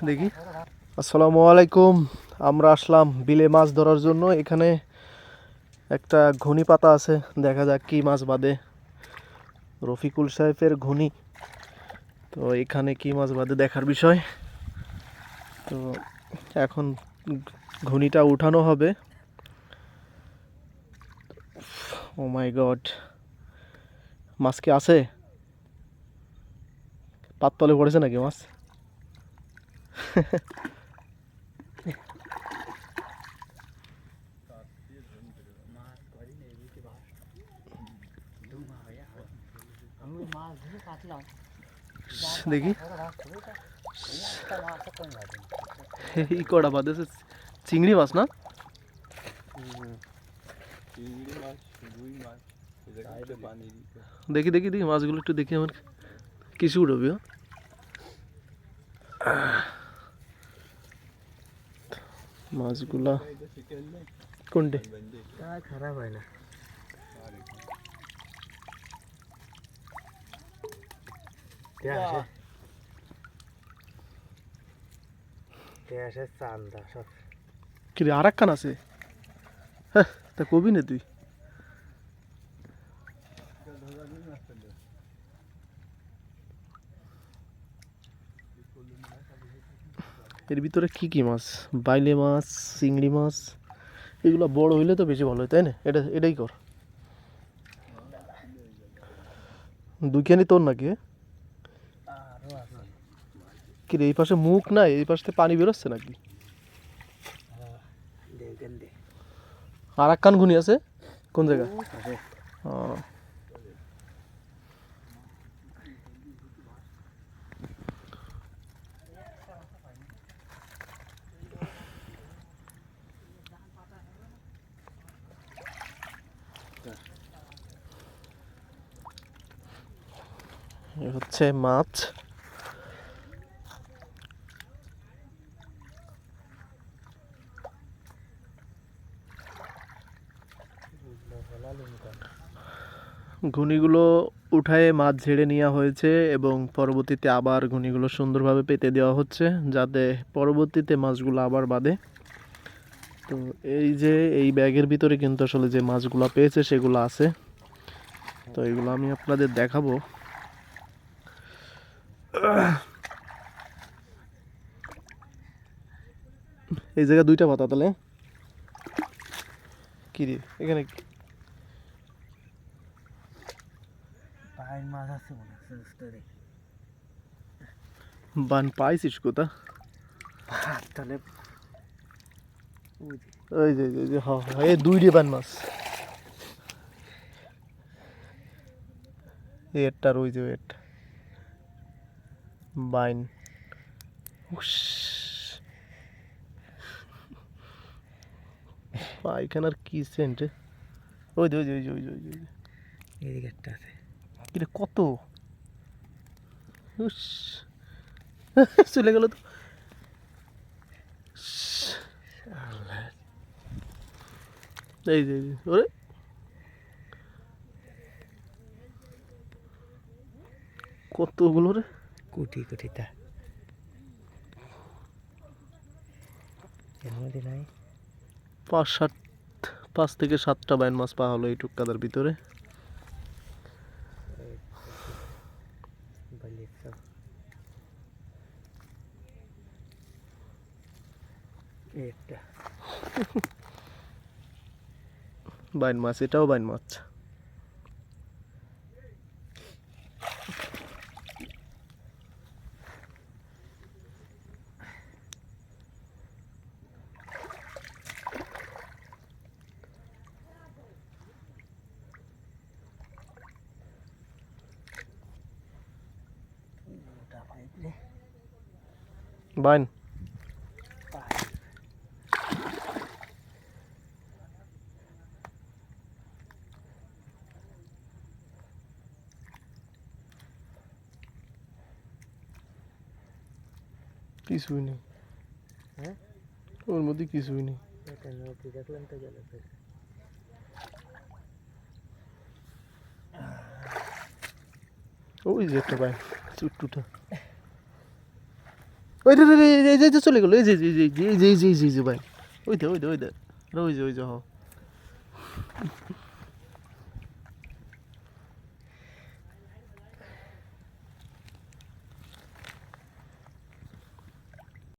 দেখি। আসসালামু আলাইকুম। আমরা আসলাম বিলে মাছ ধরার জন্য। এখানে একটা ঘুনি পাতা আছে, দেখা যাক কি মাছ বাঁধে। রফিকুল সাহেবের ঘুনি, তো এখানে কি মাছ বাঁধে দেখার বিষয়। তো এখন ঘুনিটা উঠানো হবে। ও মাই গড, মাছ কি আছে? পাততলে পড়েছে নাকি মাছ? দেখি এই কটা বাঁধেছে, চিংড়ি মাছ না? দেখি দেখি দেখি মাছগুলো একটু দেখি, আমার কিছু উঠবে। মাছগুলা কোনটে খারাপ হয় না। চান্দা সব কি রে, আর একখান আছে? হ্যাঁ, তা কবি না তুই। এর ভিতরে কি কি মাছ? বাইলে মাছ, চিংড়ি মাছ, এগুলো বড় হইলে তো বেশি ভালো হয়, তাই না? এটাই কর। দুইখানি তোর নাকি? কি রে, এই পাশে মুখ নাই, এই পাশে পানি বেরোচ্ছে নাকি? আর এক কান ঘুনি আছে কোন জায়গা? হচ্ছে মাছ। ঘুনিগুলো উঠায়ে মাছ ঝেড়ে নেওয়া হয়েছে এবং পরবর্তীতে আবার ঘুনিগুলো সুন্দরভাবে পেতে দেওয়া হচ্ছে, যাতে পরবর্তীতে মাছগুলো আবার বাঁধে। তো এই যে এই ব্যাগের ভিতরে কিন্তু আসলে যে মাছগুলো পেয়েছে সেগুলো আছে, তো এগুলো আমি আপনাদের দেখাবো। এই জায়গায় দুইটা পাতা, তাহলে কি রে এখানে মাছ আছে মনে হচ্ছে। বান পাইছিস কোথা? তাহলে ওই যে ওই যে এই দুই রে বান মাছ, একটা আর ওই যে একটা বাইন। পায়খানার কি সেন্ট! ওই যে ওই যে ওই যে ওই যে ওই যে এদিকে একটা আছে। কিরে কত চলে গেল তো। এই যে ওরে, কতগুলো রে, কোটি কোটি তা এর মধ্যে নাই। 5 থেকে 7টা বাইন মাছ পাওয়া হলো এই টুকটাদার ভিতরে। বাইন মাছ, এটাও বাইন মাছ। বাইন কিছুই নেই, হ্যাঁ ওর মধ্যে কিছুই নেই। দেখলাম তো গেল। ওই যে একটা বাইন চুট্টুটা। ওই রে রে রে, এই যে চলে গেল, এই যে এই যে এই যে এই যে এই যে ভাই, ওই দে ভাই, ওই যে হ।